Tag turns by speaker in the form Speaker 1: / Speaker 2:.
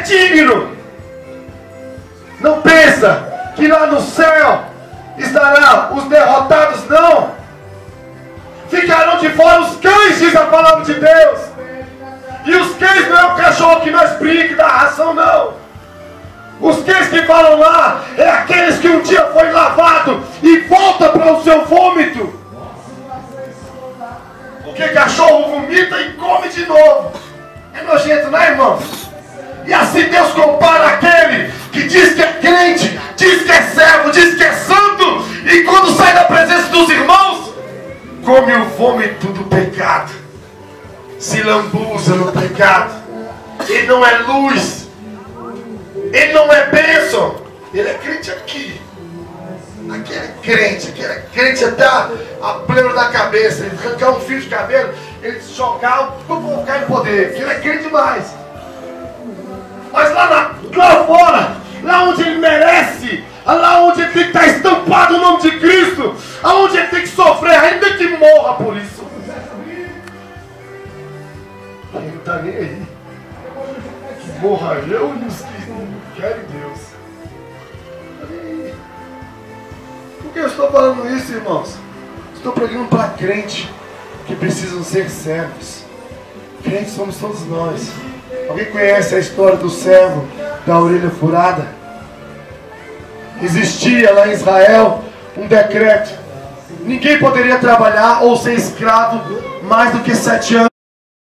Speaker 1: digno. Não pensa que lá no céu estará os derrotados, não. Ficarão de fora os cães, diz a palavra de Deus. E os cães não é o cachorro que nós brinca e dá ração, não. Os cães que falam lá é aqueles que um dia foi lavado e volta para o seu vômito. Porque cachorro vomita e come de novo. É nojento, não é, irmão? E assim Deus compara aquele que diz que é crente, diz que é servo, diz que é santo, e quando sai da presença dos irmãos, come o vômito do pecado, se lambuza no pecado. Ele não é luz, ele não é bênção, ele é crente aqui. Aquele crente até a plena da cabeça. Ele arrancar um fio de cabelo, ele jogar, vou ficar em poder, porque ele é crente demais. Mas lá fora, lá onde ele merece, lá onde ele tem que estar estampado o nome de Cristo, aonde ele tem que sofrer, ainda que morra por isso, ele não está nem aí. Que morra eu e os que não querem Deus. Por que eu estou falando isso, irmãos? Estou pregando para crente que precisam ser servos. Crentes somos todos nós. Alguém conhece a história do servo da orelha furada? Existia lá em Israel um decreto: ninguém poderia trabalhar ou ser escravo mais do que 7 anos.